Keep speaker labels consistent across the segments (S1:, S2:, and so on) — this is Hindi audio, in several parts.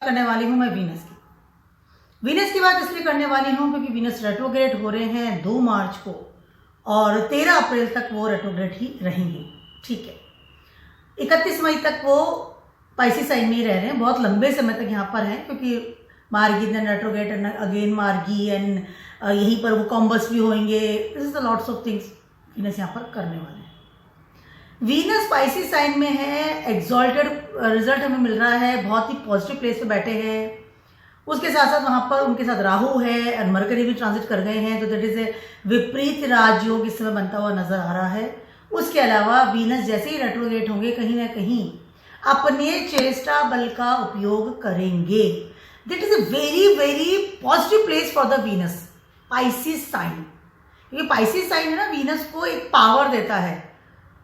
S1: करने वाली हूं मैं वीनस की बात इसलिए करने वाली हूं क्योंकि वीनस रेट्रोग्रेड हो रहे हैं 2 मार्च को और 13 अप्रैल तक वो रेट्रोग्रेड ही रहेंगे। ठीक है, 31 मई तक वो पाइसी साइन में ही रह रहे हैं, बहुत लंबे समय तक यहाँ पर हैं क्योंकि मार्गी देन रेट्रोग्रेड एंड अगेन मार्गी एंड यहीं पर वो कॉम्बस भी होंगे। This is the lots of things Venus यहाँ पर करने वाले हैं। वीनस स्पाइसी साइन में है, एग्जॉल्टेड रिजल्ट हमें मिल रहा है, बहुत ही पॉजिटिव प्लेस पे बैठे हैं। उसके साथ साथ वहां पर उनके साथ राहु है और मरकरी भी ट्रांजिट कर गए हैं, तो दैट इज ए विपरीत राजयोग इस समय बनता हुआ नजर आ रहा है। उसके अलावा वीनस जैसे ही रेट्रोग्रेड होंगे कहीं ना कहीं अपने चेष्टा बल का उपयोग करेंगे। That is a very very positive place for the Venus Pisces sign. क्योंकि पाइसिस साइन है ना, वीनस को एक पावर देता है।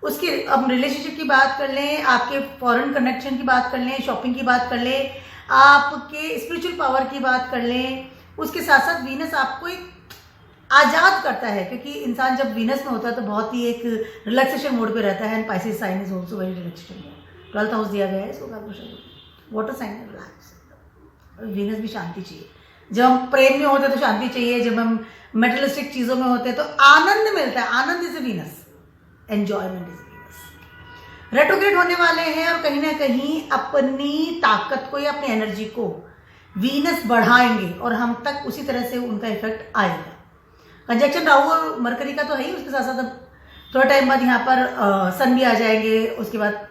S1: उसके अब रिलेशनशिप की बात कर लें, आपके फॉरेन कनेक्शन की बात कर लें, शॉपिंग की बात कर लें, आपके स्पिरिचुअल पावर की बात कर लें। उसके साथ साथ वीनस आपको एक आज़ाद करता है क्योंकि इंसान जब वीनस में होता है तो बहुत ही एक रिलैक्सेशन मोड पे रहता है। And Pisces sign is also very relaxation mode. 12th house दिया गया है इसको, वाटर साइन है, रिलैक्स। वीनस भी शांति चाहिए। जब हम प्रेम में होते हैं तो शांति चाहिए, जब हम मेटलिस्टिक चीज़ों में होते हैं तो आनंद मिलता है। आनंद is Venus, enjoyment is Venus. Retrograde होने वाले हैं और कहीं ना कहीं अपनी ताकत को या अपनी एनर्जी को वीनस बढ़ाएंगे और हम तक उसी तरह से उनका इफेक्ट आएगा। कंजक्शन राहु और मरकरी का तो है ही, उसके साथ साथ अब थोड़ा टाइम बाद यहाँ पर सन भी आ जाएंगे। उसके बाद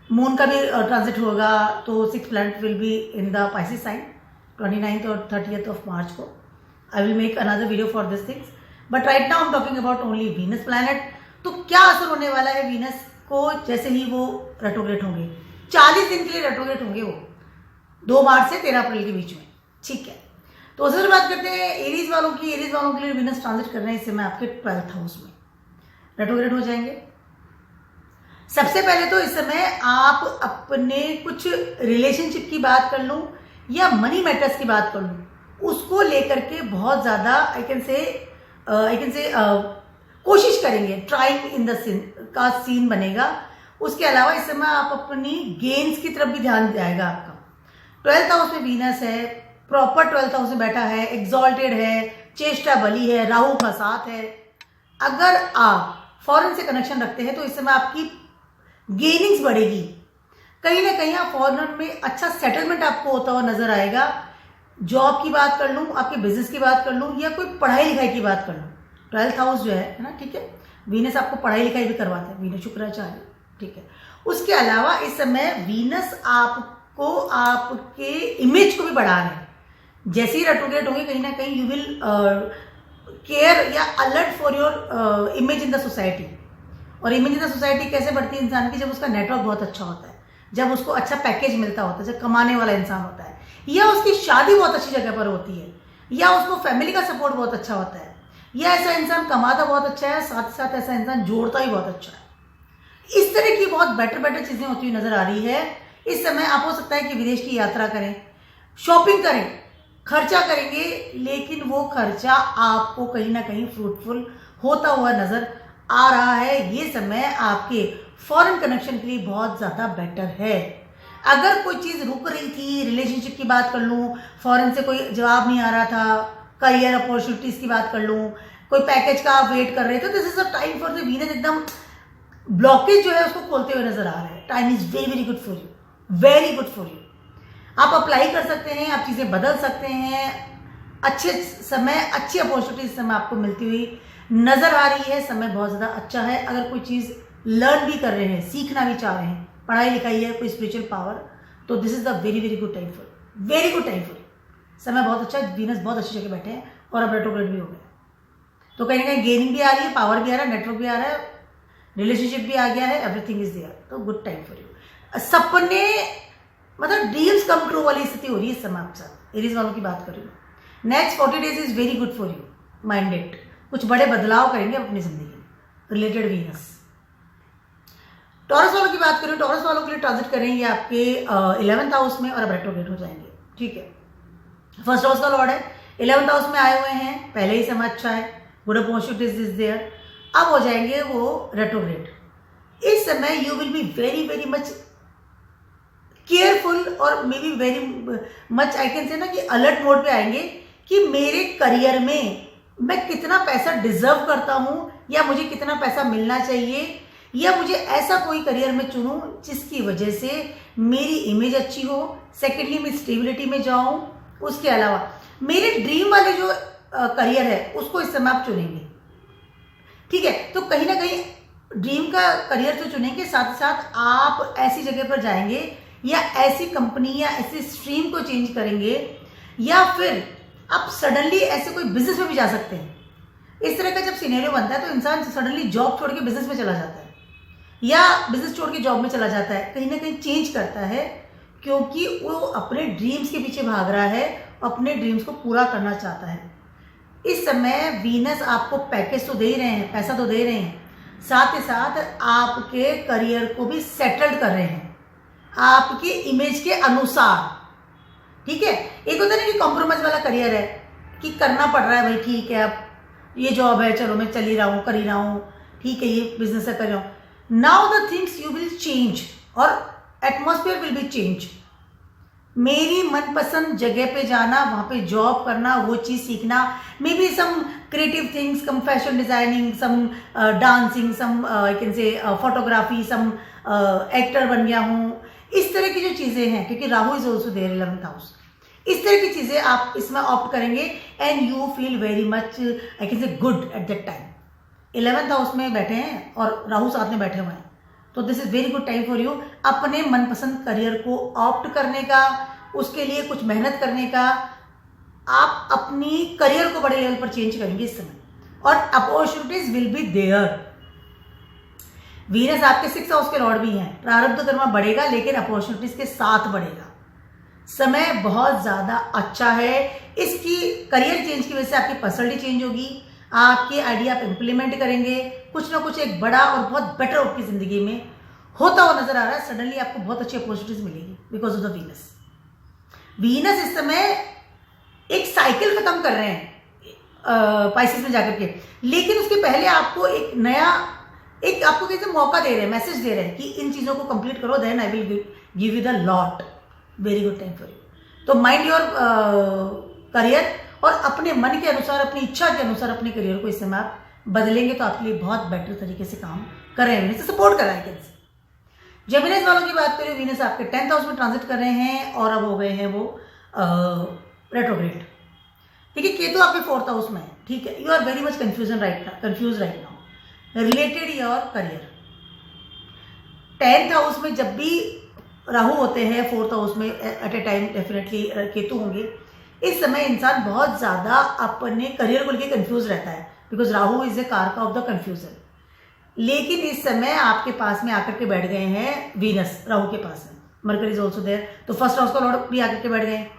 S1: मून का भी ट्रांजिट होगा, तो 6 planet will be in the Pisces sign 29th और 30th ऑफ मार्च को। I will make another video for this things, but right now I am talking about only Venus planet. तो क्या असर होने वाला है वीनस को जैसे ही वो रेट्रोग्रेड होंगे? 40 दिन के लिए रेट्रोग्रेड होंगे वो, 2 मार्च से 13 अप्रैल के बीच में। ठीक है, तो उससे बात करते हैं एरीज वालों की। एरीज वालों के लिए वीनस ट्रांजिट कर रहे हैं इस समय आपके 12th हाउस में, रेट्रोग्रेड हो जाएंगे। सबसे पहले तो इस समय आप अपने कुछ रिलेशनशिप की बात कर लूं या मनी मैटर्स की बात कर लूं, उसको लेकर के बहुत ज्यादा आई कैन से कोशिश करेंगे। ट्राइंग इन द सीन का सीन बनेगा। उसके अलावा इस समय आप अपनी गेन्स की तरफ भी ध्यान जाएगा आपका। 12th हाउस में वीनस है, प्रॉपर 12th हाउस में बैठा है, एग्जॉल्टेड है, चेष्टा बली है, राहु का साथ है। अगर आप फॉरेन से कनेक्शन रखते हैं तो इस समय आपकी गेनिंग्स बढ़ेगी। कहीं ना कहीं आप फॉरेन में अच्छा सेटलमेंट आपको होता हुआ नजर आएगा। जॉब की बात कर लूँ, आपके बिजनेस की बात कर लूँ या कोई पढ़ाई लिखाई की बात कर लूँ, 12th हाउस जो है ना, ठीक है, वीनस आपको पढ़ाई लिखाई भी करवाते हैं, वीनस शुक्राचार्य। ठीक है, उसके अलावा इस समय वीनस आपको आपके इमेज को भी बढ़ा रहे हैं। जैसे ही रेट्रोग्रेड होंगे कहीं ना कहीं यू विल केयर या alert for your image in the society. और इमेज इन द सोसाइटी कैसे बढ़ती है इंसान की? जब उसका नेटवर्क बहुत अच्छा होता है, जब उसको अच्छा पैकेज मिलता होता है, जब कमाने वाला इंसान होता है, या उसकी शादी बहुत अच्छी जगह पर होती है, या उसको फैमिली का सपोर्ट बहुत अच्छा होता है, या ऐसा इंसान कमाता बहुत अच्छा है, साथ साथ ऐसा इंसान जोड़ता ही बहुत अच्छा है। इस तरह की बहुत बेटर चीजें होती हुई नजर आ रही है। इस समय आप हो सकता है कि विदेश की यात्रा करें, शॉपिंग करें, खर्चा करेंगे, लेकिन वो खर्चा आपको कहीं ना कहीं फ्रूटफुल होता हुआ नजर आ रहा है। ये समय आपके फॉरेन कनेक्शन के लिए बहुत ज्यादा बेटर है। अगर कोई चीज रुक रही थी, रिलेशनशिप की बात कर लूं, फॉरेन से कोई जवाब नहीं आ रहा था, करियर अपॉर्चुनिटीज की बात कर लूं, कोई पैकेज का आप वेट कर रहे थे, तो this is a time for the Venus एकदम ब्लॉकेज जो है उसको खोलते हुए नजर आ रहा है। Time is very very good for you, very good for you. आप अप्लाई कर सकते हैं, आप चीजें बदल सकते हैं। अच्छे समय, अच्छी अपॉर्चुनिटीज समय आपको मिलती हुई नजर आ रही है। समय बहुत ज्यादा अच्छा है। अगर कोई चीज लर्न भी कर रहे हैं, सीखना भी चाह रहे हैं, पढ़ाई लिखाई है, कोई स्पिरिचुअल पावर, तो this is the very very good time for, very good time for. समय बहुत अच्छा है, वीनस बहुत अच्छी जगह बैठे हैं और अब रेट्रोग्रेड भी हो गया, तो कहीं ना कहीं गेनिंग भी आ रही है, पावर भी आ रहा है, नेटवर्क भी आ रहा है, रिलेशनशिप भी आ गया है, एवरीथिंग इज देयर। तो गुड टाइम फॉर यू। सपने मतलब ड्रीम्स कम ट्रू वाली स्थिति हो रही है इस समय आपके साथ। एरीज वालों की बात कर रही हूँ। Next 40 days is very good for you. Minded कुछ बड़े बदलाव करेंगे अपनी जिंदगी में रिलेटेड वीनस। टॉरस वालों की बात करें, टॉरस वालों के लिए ट्रांजिट करेंगे आपके 11th हाउस में और अब रेट्रोग्रेड हो जाएंगे। ठीक है, फर्स्ट हाउस का लॉर्ड है, 11th हाउस में आए हुए हैं, पहले ही समय अच्छा है, गुड अपॉर्चुनिटीज इज देयर। अब हो जाएंगे वो रेट्रोग्रेड। इस समय you will be very very much careful और maybe very much I can say ना कि अलर्ट मोड पे आएंगे कि मेरे करियर में मैं कितना पैसा डिजर्व करता हूँ, या मुझे कितना पैसा मिलना चाहिए, या मुझे ऐसा कोई करियर में चुनूं जिसकी वजह से मेरी इमेज अच्छी हो, सेकेंडली मैं स्टेबिलिटी में जाऊं, उसके अलावा मेरे ड्रीम वाले जो करियर है उसको इस समय आप चुनेंगे। ठीक है, तो कहीं ना कहीं ड्रीम का करियर तो चुनेंगे, साथ ही साथ आप ऐसी जगह पर जाएंगे या ऐसी कंपनी या ऐसी स्ट्रीम को चेंज करेंगे, या फिर आप सडनली ऐसे कोई बिजनेस में भी जा सकते हैं। इस तरह का जब सिनेरियो बनता है तो इंसान सडनली जॉब छोड़ के बिजनेस में चला जाता है, या बिजनेस छोड़ के जॉब में चला जाता है, कहीं ना कहीं चेंज करता है, क्योंकि वो अपने ड्रीम्स के पीछे भाग रहा है, अपने ड्रीम्स को पूरा करना चाहता है। इस समय वीनस आपको पैकेज तो दे ही रहे हैं, पैसा तो दे रहे हैं, साथ ही साथ आपके करियर को भी सेटल्ड कर रहे हैं आपकी इमेज के अनुसार। ठीक है, एक होता है ना कि कॉम्प्रोमाइज वाला करियर है कि करना पड़ रहा है, भाई ठीक है अब ये जॉब है, चलो मैं चल ही रहा हूँ, कर ही रहा हूँ, ठीक है ये बिजनेस है, कर रहा हूँ। Now the things you will change और एटमॉस्फेयर विल बी चेंज। मेरी मनपसंद जगह पे जाना, वहाँ पे जॉब करना, वो चीज़ सीखना, maybe some creative things, some fashion designing, some dancing, some I can say photography, some actor बन गया हूँ, इस तरह की जो चीज़ें हैं, क्योंकि Rahu is also there 11th house, इस तरह की चीज़ें आप इसमें ऑप्ट करेंगे and you feel very much I can say good at that time. 11th house में बैठे हैं और राहु साथ में बैठे हुए हैं, तो this is very good time for you अपने मनपसंद करियर को ऑप्ट करने का, उसके लिए कुछ मेहनत करने का। आप अपनी करियर को बड़े लेवल पर चेंज करेंगे इस समय और opportunities will be there. Venus आपके 6th हाउस के लॉर्ड भी हैं, प्रारब्ध कर्म बढ़ेगा लेकिन अपॉर्चुनिटीज के साथ बढ़ेगा। समय बहुत ज़्यादा अच्छा है, इसकी करियर चेंज की वजह से आपकी पर्सनैलिटी चेंज होगी, आपके आइडिया आप इम्प्लीमेंट करेंगे, कुछ ना कुछ एक बड़ा और बहुत बेटर आपकी ज़िंदगी में होता हुआ नजर आ रहा है। सडनली आपको बहुत अच्छी अपॉर्चुनिटीज मिलेगी because of the Venus. Venus इस समय एक साइकिल खत्म कर रहे हैं पाइसेस में जाकर के, लेकिन उसके पहले आपको एक नया एक आपको कैसे मौका दे रहे हैं, मैसेज दे रहे हैं कि इन चीज़ों को कंप्लीट करो, then I will give you the lot. Very good time for you. तो माइंड योर करियर और अपने मन के अनुसार, अपनी इच्छा के अनुसार अपने करियर को इस समय आप बदलेंगे तो आपके लिए बहुत बेटर तरीके से काम कर रहे हैं, वीनस सपोर्ट कर रहा है। कैसे जेमिनीज वालों की बात करें, वीनस आपके 10th हाउस में ट्रांजिट कर रहे हैं और अब हो गए हैं वो रेट्रोग्रेड। ठीक है, केतु आपके 4th हाउस में है। ठीक है, you are very much confuse right now related your career. 10th house में जब भी राहु होते हैं, 4th हाउस में at a time definitely Ketu होंगे। इस समय इंसान बहुत ज़्यादा अपने करियर को लेकर कंफ्यूज रहता है बिकॉज राहु इज ए कारक ऑफ द कंफ्यूजन। लेकिन इस समय आपके पास में आकर के बैठ गए हैं वीनस, राहु के पास में मरकरी इज ऑल्सो देयर, तो 1st हाउस का लॉर्ड भी आकर के बैठ गए हैं।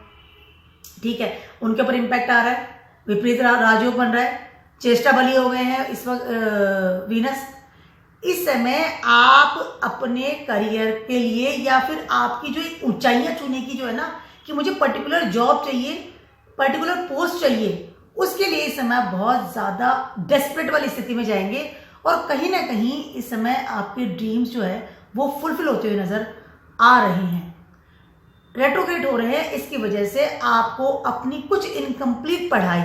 S1: ठीक है, उनके ऊपर इम्पैक्ट आ रहा है, विपरीत राजयोग बन रहा है, चेष्टा बली हो गए हैं इस वक्त वीनस। इस समय आप अपने करियर के लिए या फिर आपकी जो एक ऊंचाइयां छूने की जो है ना कि मुझे पर्टिकुलर जॉब चाहिए, पर्टिकुलर पोस्ट चाहिए, उसके लिए इस समय आप बहुत ज़्यादा डेस्परेट वाली स्थिति में जाएंगे और कहीं ना कहीं इस समय आपके ड्रीम्स जो है वो फुलफिल होते हुए नजर आ रहे हैं। रेट्रोग्रेड हो रहे हैं, इसकी वजह से आपको अपनी कुछ इनकम्प्लीट पढ़ाई,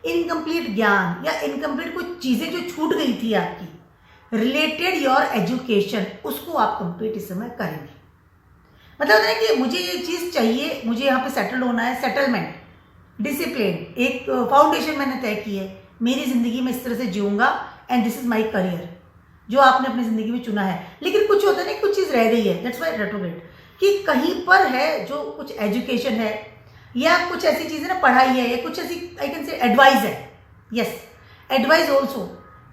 S1: इनकम्प्लीट ज्ञान या इनकम्प्लीट कुछ चीज़ें जो छूट गई थी आपकी रिलेटेड योर एजुकेशन, उसको आप कंप्लीट इस समय करेंगे। मतलब है कि मुझे ये चीज़ चाहिए, मुझे यहाँ पे सेटल्ड होना है, सेटलमेंट, डिसिप्लिन, एक फाउंडेशन मैंने तय की है, मेरी ज़िंदगी में इस तरह से जीऊँगा and this is my career जो आपने अपनी ज़िंदगी में चुना है। लेकिन कुछ होता है ना, कुछ चीज़ रह गई है, दैट्स वाई रेट्रोग्रेड, कि कहीं पर है जो कुछ एजुकेशन है या कुछ ऐसी चीज़ें ना पढ़ाई है या कुछ ऐसी आई कैन से एडवाइस है, यस एडवाइस ऑल्सो,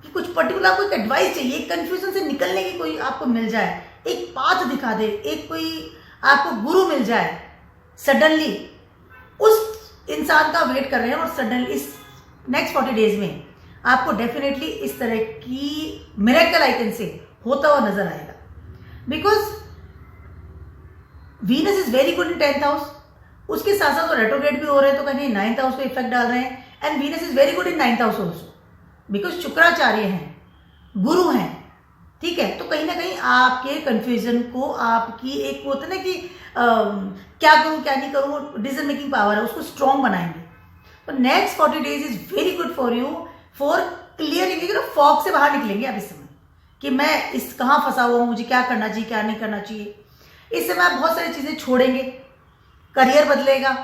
S1: कि कुछ पर्टिकुलर आपको एक एडवाइस चाहिए, एक कन्फ्यूजन से निकलने की कोई आपको मिल जाए, एक पाथ दिखा दे, एक कोई आपको गुरु मिल जाए सडनली, उस इंसान का वेट कर रहे हैं और सडनली इस नेक्स्ट 40 डेज में आपको डेफिनेटली इस तरह की मिरेकल आई कैन से होता हुआ नजर आएगा। Because Venus is very good in 10th house, उसके साथ साथ वो रेट्रोग्रेड भी हो रहे हैं तो कहीं 9th हाउस पे इफेक्ट डाल रहे हैं, and Venus is very good in 9th house also because Shukracharya हैं, गुरु हैं। ठीक है, तो कहीं ना कहीं आपके कंफ्यूजन को, आपकी एक होता ना कि क्या करूँ क्या नहीं करूँ, डिसीजन मेकिंग पावर है, उसको स्ट्रॉन्ग बनाएंगे। तो next 40 days is very good for you for clearing, fog से बाहर निकलेंगे आप इस समय कि मैं इस कहाँ फंसा हुआ हूँ, मुझे क्या करना चाहिए क्या नहीं करना चाहिए। इस समय आप बहुत सारी चीज़ें छोड़ेंगे, करियर बदलेगा।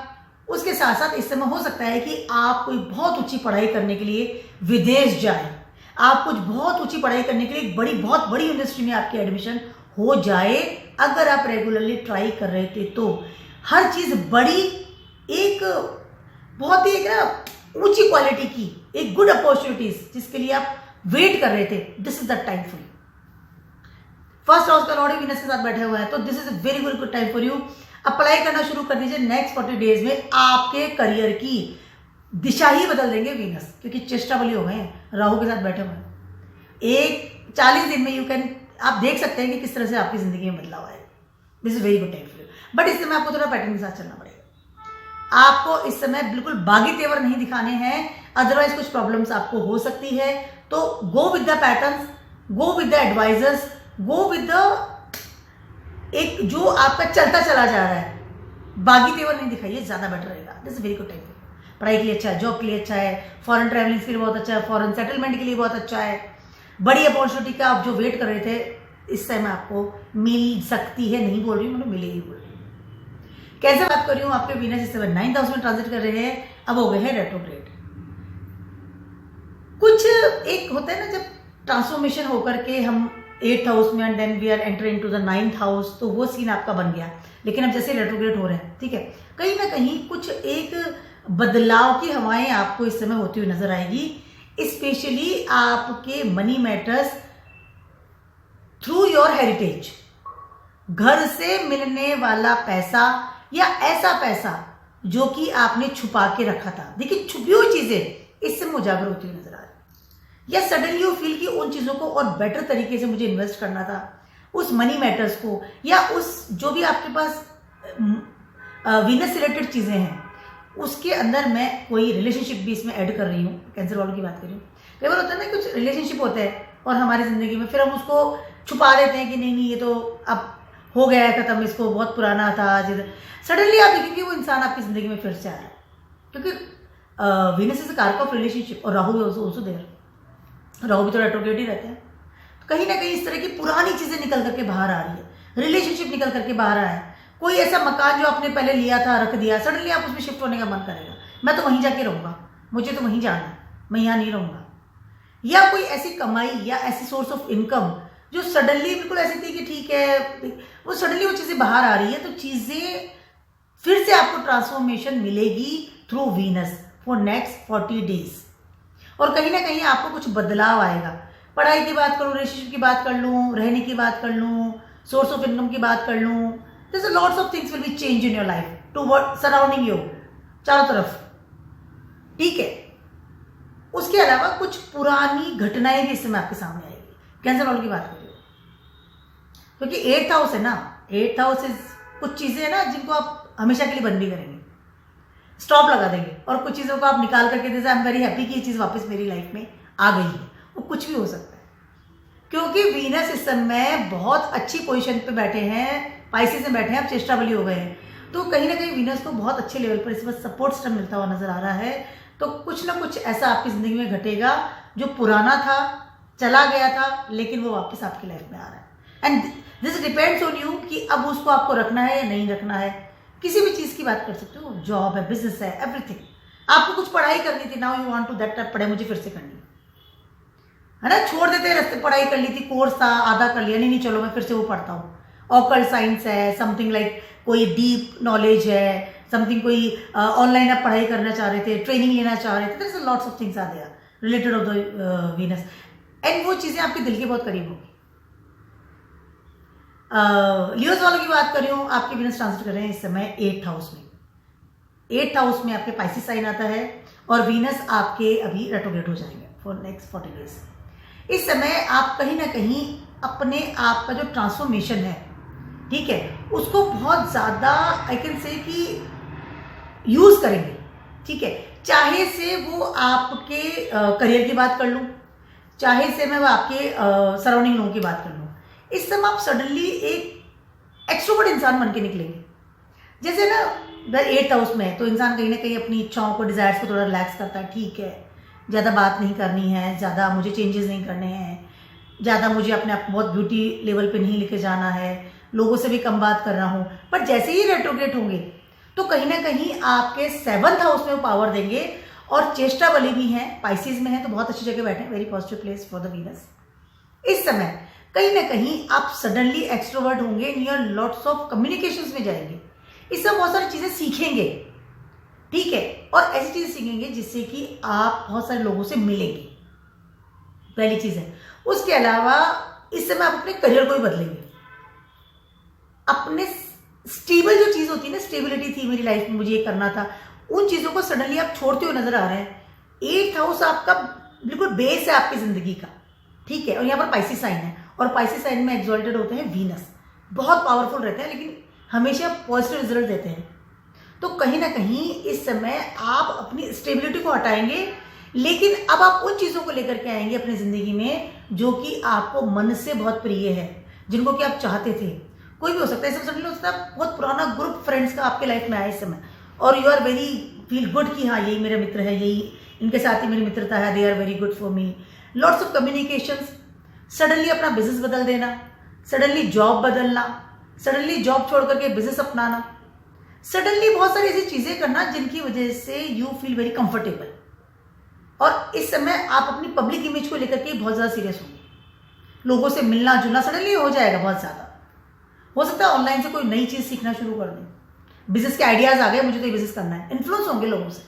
S1: उसके साथ साथ इस समय हो सकता है कि आप कोई बहुत ऊंची पढ़ाई करने के लिए विदेश जाए, आप कुछ बहुत ऊंची पढ़ाई करने के लिए बहुत बड़ी यूनिवर्सिटी में आपकी एडमिशन हो जाए। अगर आप रेगुलरली ट्राई कर रहे थे तो हर चीज़ बड़ी, एक बहुत ही एक ना ऊंची क्वालिटी की एक गुड अपॉर्चुनिटीज जिसके लिए आप वेट कर रहे थे, this is the time for you. First house का लॉर्ड वीनस के साथ बैठे हुए हैं, तो this is a very good time for you. Apply करना शुरू कर दीजिए। नेक्स्ट 40 डेज में आपके करियर की दिशा ही बदल देंगे वीनस, क्योंकि चेष्टा बली हो गए हैं, राहु के साथ बैठे हुए हैं। एक 40 दिन में यू कैन, आप देख सकते हैं कि किस तरह से आपकी जिंदगी में बदलाव आएगा। This is very good time for you. But इस समय आपको थोड़ा पैटर्न के साथ चलना पड़ेगा। आपको इस समय बिल्कुल बागी तेवर नहीं दिखाने हैं, अदरवाइज कुछ प्रॉब्लम्स आपको हो सकती है। तो go with the patterns, go with the advisers, go with the एक जो आपका चलता चला जा रहा है, बागी तेवर नहीं दिखाइए, ज्यादा बेटर रहेगा। This is very good time. पढ़ाई के लिए अच्छा है, जॉब के लिए अच्छा है, फॉरेन ट्रैवलिंग के लिए बहुत अच्छा है, फॉरेन सेटलमेंट के लिए बहुत अच्छा है। बड़ी अपॉर्चुनिटी का आप जो वेट कर रहे थे इस समय आपको मिल सकती है, नहीं बोल रही हूँ, मतलब मिलेगी बोल रही हूँ। कैसे बात कर रही हूँ, आपके वीनस इस समय 9th हाउस में ट्रांजिट कर रहे हैं, अब हो गए हैं रेट्रोग्रेड। कुछ एक होता है ना जब ट्रांसफॉर्मेशन होकर के हम 8th हाउस में and then we are entering to the 9th house, तो वो सीन आपका बन गया। लेकिन अब जैसे रेट्रोग्रेड हो रहे हैं, ठीक है, कहीं ना कहीं कुछ एक बदलाव की हवाएं आपको इस समय होती हुई नजर आएगी, स्पेशली आपके money matters through your heritage. घर से मिलने वाला पैसा या ऐसा पैसा जो कि आपने छुपा के रखा था, देखिए छुपी हुई चीजें इस समय उजागर होती हुई नजर आ रही है। या सडनली यू फील कि उन चीजों को और बेटर तरीके से मुझे इन्वेस्ट करना था, उस मनी मैटर्स को, या उस जो भी आपके पास वीनस रिलेटेड चीजें हैं उसके अंदर मैं कोई रिलेशनशिप भी इसमें ऐड कर रही हूँ। कैंसर वालों की बात कर रही हूँ। कई बार होता है ना कुछ रिलेशनशिप होते हैं और हमारी जिंदगी में फिर हम उसको छुपा देते हैं कि नहीं ये तो अब हो गया है खत्म, इसको बहुत पुराना था। सडनली आप देखेंगे वो इंसान आपकी जिंदगी में फिर से आ रहा है, क्योंकि वीनस इज अ कारक ऑफ रिलेशनशिप और राहु ऑल्सो देयर, राहु भी तो रेट्रोग्रेड ही रहते हैं। तो कहीं ना कहीं इस तरह की पुरानी चीजें निकल करके बाहर आ रही है, रिलेशनशिप निकल करके बाहर आया है। कोई ऐसा मकान जो आपने पहले लिया था, रख दिया, सडनली आप उसमें शिफ्ट होने का मन करेगा, मैं तो वहीं जाके रहूंगा, मुझे तो वहीं जाना है, मैं यहाँ नहीं रहूंगा। या कोई ऐसी कमाई या ऐसी सोर्स ऑफ इनकम जो सडनली बिल्कुल ऐसी थी कि ठीक है, वो सडनली वो चीजें बाहर आ रही है, तो चीजें फिर से आपको ट्रांसफॉर्मेशन मिलेगी through Venus for next 40 days. और कहीं ना कहीं आपको कुछ बदलाव आएगा। पढ़ाई की बात करूँ, रिलेशनशिप की बात कर लूँ, रहने की बात कर लूँ, सोर्स ऑफ इनकम की बात कर लूँ, there's a lots of things will be change in your life to what surrounding you, चारों तरफ, ठीक है। उसके अलावा कुछ पुरानी घटनाएं भी इस समय आपके सामने आएगी। कैंसर वालों की बात कर रही हूँ, क्योंकि 8th हाउस है ना, 8th हाउस इज कुछ चीजें है ना जिनको आप हमेशा के लिए बंद भी करेंगे, स्टॉप लगा देंगे, और कुछ चीजों को आप निकाल करके जैसे आई एम वेरी हैप्पी कि ये चीज वापस मेरी लाइफ में आ गई है। वो कुछ भी हो सकता है, क्योंकि वीनस इस समय बहुत अच्छी पोजीशन पे बैठे हैं, पाइसेस में बैठे हैं, अब चेष्टा बली हो गए हैं। तो कहीं ना कहीं वीनस को बहुत अच्छे लेवल पर इस वक्त सपोर्ट सिस्टम मिलता हुआ नजर आ रहा है। तो कुछ ना कुछ ऐसा आपकी जिंदगी में घटेगा जो पुराना था, चला गया था, लेकिन वो वापस आपकी लाइफ में आ रहा है। And this depends on you कि अब उसको आपको रखना है या नहीं रखना है। किसी भी चीज की बात कर सकते हो, जॉब है, बिजनेस है, एवरीथिंग। आपको कुछ पढ़ाई करनी थी, now you want to that पढ़ाई मुझे फिर से करनी है ना, छोड़ देते रास्ते, पढ़ाई कर ली थी, कोर्स था, आधा कर लिया, नहीं चलो मैं फिर से वो पढ़ता हूँ। ऑकल्ट साइंस है, समथिंग लाइक कोई डीप नॉलेज है, समथिंग कोई ऑनलाइन आप पढ़ाई करना चाह रहे थे, ट्रेनिंग लेना चाह रहे थे, there is lots of things are there related of the Venus, and वो चीजें आपके दिल के बहुत करीब होगी। लियोस वालों की बात कर रही हूँ, आपके वीनस ट्रांजिट कर रहे हैं इस समय 8th हाउस में। 8th हाउस में आपके पाइसेस साइन आता है और वीनस आपके अभी रेट्रोग्रेड हो जाएंगे फॉर नेक्स्ट 40 डेज। इस समय आप कहीं ना कहीं अपने आप का जो ट्रांसफॉर्मेशन है, ठीक है, उसको बहुत ज्यादा आई कैन से कि यूज करेंगे, ठीक है। चाहे से वो आपके करियर की बात कर लूँ, चाहे से मैं वो आपके सराउंडिंग लोगों की बात कर लूँ, इस समय आप सडनली एक एक्सट्रोवर्ट इंसान बन के निकलेंगे। जैसे ना द 8th हाउस में है तो इंसान कहीं ना कहीं अपनी इच्छाओं को, डिज़ायर्स को थोड़ा रिलैक्स करता है। ठीक है, ज़्यादा बात नहीं करनी है, ज़्यादा मुझे चेंजेस नहीं करने हैं, ज़्यादा मुझे अपने आप को बहुत ब्यूटी लेवल पे नहीं लेके जाना है, लोगों से भी कम बात कर रहा हूँ। पर जैसे ही रेट्रोग्रेड होंगे तो कहीं ना कहीं आपके 7th हाउस में वो पावर देंगे। और चेष्टा बली भी हैं, पाइसिस में है तो बहुत अच्छी जगह बैठे हैं, very positive place for the Venus. इस समय कहीं ना कहीं आप सडनली एक्सट्रोवर्ट होंगे, in your lots of communications में जाएंगे, इससे बहुत सारी चीज़ें सीखेंगे। ठीक है, और ऐसी चीज़ें सीखेंगे जिससे कि आप बहुत सारे लोगों से मिलेंगे, पहली चीज़ है। उसके अलावा इस समय आप अपने करियर को भी बदलेंगे। अपने स्टेबल जो चीज़ होती है ना, स्टेबिलिटी थी मेरी लाइफ में, मुझे ये करना था, उन चीज़ों को सडनली आप छोड़ते हुए नजर आ रहे हैं। 8th हाउस आपका बिल्कुल बेस है आपकी जिंदगी का। ठीक है, और यहाँ पर पाइसिस साइन है, और पाइसिस साइन में एक्सॉल्टेड होते हैं वीनस, बहुत पावरफुल रहते हैं लेकिन हमेशा पॉजिटिव रिजल्ट देते हैं। तो कहीं ना कहीं इस समय आप अपनी स्टेबिलिटी को हटाएंगे, लेकिन अब आप उन चीज़ों को लेकर के आएंगे अपनी ज़िंदगी में जो कि आपको मन से बहुत प्रिय है, जिनको कि आप चाहते थे। कोई भी हो सकता है, सब सडनली हो सकता है बहुत पुराना ग्रुप फ्रेंड्स का आपके लाइफ में आया इस समय, और you are very feel good कि हाँ यही मेरे मित्र है, यही इनके साथ ही मेरी मित्रता है, they are very good for me. Lots of communications, suddenly अपना बिजनेस बदल देना, सडनली जॉब बदलना, सडनली जॉब छोड़ करके बिजनेस अपनाना, सडनली बहुत सारी ऐसी चीज़ें करना जिनकी वजह से यू फील वेरी कंफर्टेबल। और इस समय आप अपनी पब्लिक इमेज को लेकर के बहुत ज़्यादा सीरियस होंगे, लोगों से मिलना जुलना सडनली हो जाएगा बहुत ज़्यादा। हो सकता है ऑनलाइन से कोई नई चीज़ सीखना शुरू कर दें, बिजनेस के आइडियाज़ आ गए, मुझे तो ये बिजनेस करना है, इन्फ्लुएंस होंगे लोगों से।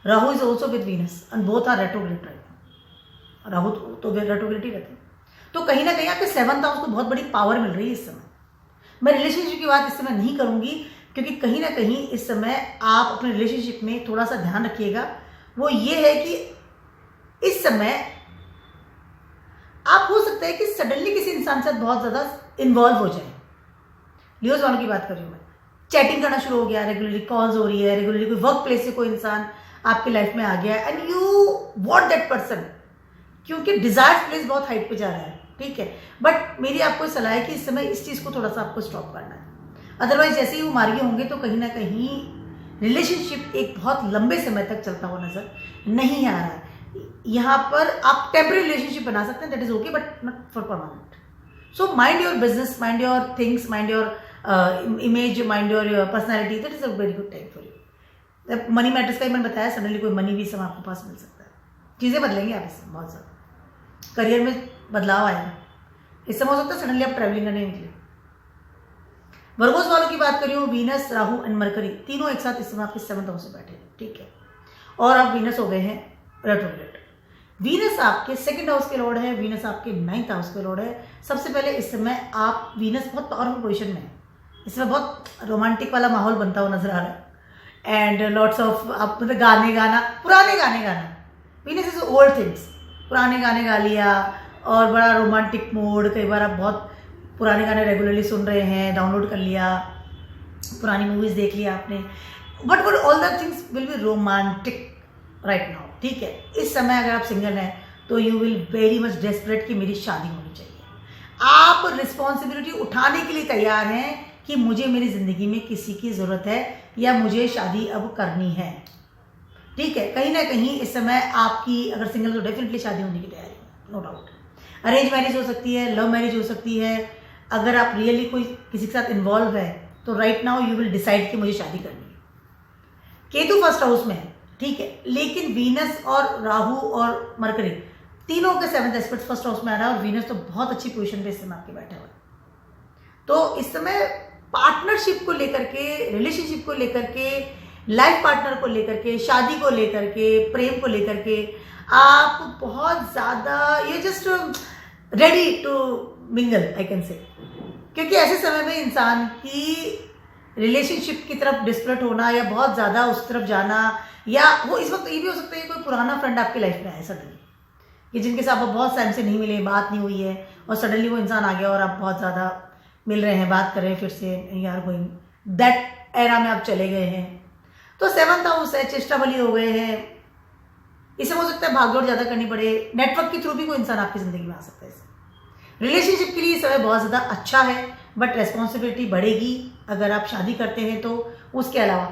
S1: Rahu is also with Venus and both are retrograde right now, Rahu तो रेट्रोग्रेड ही रहते हैं। तो कहीं ना कहीं आपके 7th हाउस को बहुत बड़ी पावर मिल रही है इस समय। मैं रिलेशनशिप की बात इस समय नहीं करूंगी, क्योंकि कहीं ना कहीं इस समय आप अपने रिलेशनशिप में थोड़ा सा ध्यान रखिएगा। वो ये है कि इस समय आप हो सकता है कि सडनली किसी इंसान के साथ बहुत ज़्यादा इन्वॉल्व हो जाए। लियोज वालों की बात कर रही हूँ मैं, चैटिंग करना शुरू हो गया, रेगुलरली कॉल्स हो रही है, रेगुलरली कोई वर्क प्लेस से कोई इंसान आपकी लाइफ में आ गया and you want that person, क्योंकि डिजायर प्लेस बहुत हाइट पे जा रहा है। ठीक है, बट मेरी आपको सलाह है कि इस समय इस चीज़ को थोड़ा सा आपको स्टॉप करना है, अदरवाइज जैसे ही वो मार्गे होंगे तो कहीं ना कहीं रिलेशनशिप एक बहुत लंबे समय तक चलता हुआ नजर नहीं आ रहा है। यहाँ पर आप टेम्पररी रिलेशनशिप बना सकते हैं, that is okay, but not for permanent. So mind your business, mind your things, mind your image, mind your personality, that is a very good time for you. Money matters का ही मैंने बताया, सडनली कोई मनी भी समय आपके पास मिल सकता है, चीज़ें बदलेंगे आप इससे बहुत ज़्यादा, करियर में बदलाव आएगा। इस समय हो सकता है सडनली आप ट्रैवलिंग करने निकले। वर्गोस वालों की बात करी हूँ, वीनस, राहु एंड मरकरी तीनों एक साथ इस समय आपके 7th हाउस में बैठे हैं। ठीक है, और अब वीनस हो गए हैं रेट्रोग्रेड। वीनस आपके 2nd हाउस के लॉर्ड है, वीनस आपके 9th हाउस के लॉर्ड है। सबसे पहले इस समय आप, वीनस बहुत पावरफुल पोजीशन में है, इस समय बहुत रोमांटिक वाला माहौल बनता हुआ नजर आ रहा है एंड लॉट्स ऑफ आप मतलब गाने गाना, पुराने गाने गाना, वीनस इज ओल्ड थिंग्स, पुराने गाने गा लिया और बड़ा रोमांटिक मूड। कई बार आप बहुत पुराने गाने रेगुलरली सुन रहे हैं, डाउनलोड कर लिया, पुरानी मूवीज देख लिया आपने, but all the things will be romantic right now. ठीक है, इस समय अगर आप सिंगल हैं तो you will very much desperate कि मेरी शादी होनी चाहिए। आप रिस्पॉन्सिबिलिटी उठाने के लिए तैयार हैं कि मुझे मेरी ज़िंदगी में किसी की ज़रूरत है या मुझे शादी अब करनी है। ठीक है, कहीं ना कहीं इस समय आपकी अगर सिंगल तो डेफिनेटली शादी होने की तैयारी है, नो डाउट। अरेंज मैरिज हो सकती है, लव मैरिज हो सकती है। अगर आप रियली कोई किसी के साथ इन्वॉल्व है तो right now you will decide कि मुझे शादी करनी है। केतु 1st हाउस में है, ठीक है, लेकिन वीनस और राहु और मरकरी तीनों के 7th एस्पेक्ट 1st हाउस में आ रहा है और वीनस तो बहुत अच्छी पोजीशन पे इस समय आपके बैठे हुए। तो इस समय पार्टनरशिप को लेकर के, रिलेशनशिप को लेकर के, लाइफ पार्टनर को लेकर के, शादी को लेकर के, प्रेम को लेकर के आप बहुत ज़्यादा ये just ready to mingle I can say, क्योंकि ऐसे समय में इंसान की रिलेशनशिप की तरफ डिस्परेट होना या बहुत ज़्यादा उस तरफ जाना, या वो इस वक्त ये भी हो सकता है कोई पुराना फ्रेंड आपकी लाइफ में आए सडनली, कि जिनके साथ आप बहुत टाइम से नहीं मिले, बात नहीं हुई है और सडनली वो इंसान आ गया और आप बहुत ज़्यादा मिल रहे हैं, बात कर रहे हैं, फिर से यार गोइंग दैट एरा में आप चले गए हैं। तो 7th हाउस है, चेष्टा बली हो गए हैं। इससे हो सकता है भागदौड़ ज़्यादा करनी पड़े, नेटवर्क के थ्रू भी कोई इंसान आपकी ज़िंदगी में आ सकता है। रिलेशनशिप के लिए समय बहुत ज़्यादा अच्छा है, बट रेस्पॉन्सिबिलिटी बढ़ेगी। अगर आप शादी करते हैं तो उसके अलावा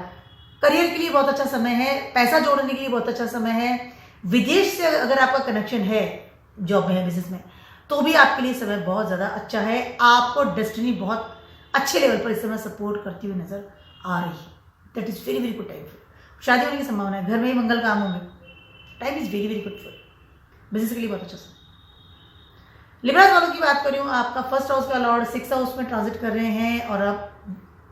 S1: करियर के लिए बहुत अच्छा समय है, पैसा जोड़ने के लिए बहुत अच्छा समय है, विदेश से अगर आपका कनेक्शन है, जॉब में है, बिजनेस में, तो भी आपके लिए समय बहुत ज़्यादा अच्छा है। आपको डेस्टिनी बहुत अच्छे लेवल पर इस समय सपोर्ट करती हुई नजर आ रही है। That is very very good time for शादी होने की संभावना है, घर में ही मंगल काम होंगे, time is very very good for business के लिए बहुत अच्छा समय। लिब्रा वालों की बात करूँ, आपका फर्स्ट हाउस का लॉर्ड 6th हाउस में ट्रांजिट कर रहे हैं और आप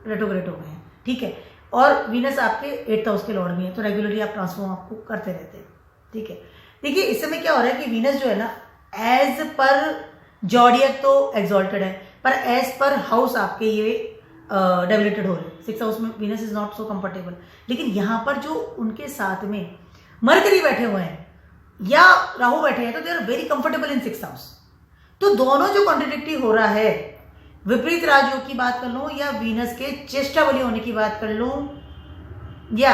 S1: रेट्रोग्रेड हो गए हैं, ठीक है, और वीनस आपके 8th हाउस के लॉर्ड भी हैं, तो रेगुलरली आप ट्रांसफॉर्म आपको करते रहते हैं, ठीक है। देखिए इस समय क्या हो रहा है कि वीनस जो है ना, एज पर जॉडियक तो एग्जॉल्टेड है, पर एज पर हाउस आपके ये डेबिलिटेड हो रहे हैं। 6th हाउस में Venus is not so comfortable, लेकिन यहाँ पर जो उनके साथ में मरकरी बैठे हुए हैं या राहु बैठे हैं, तो they are very comfortable in 6th house. तो दोनों जो कॉन्ट्रडिक्टरी हो रहा है, विपरीत राजयोग की बात कर लूं या वीनस के चेष्टा बली होने की बात कर लूं या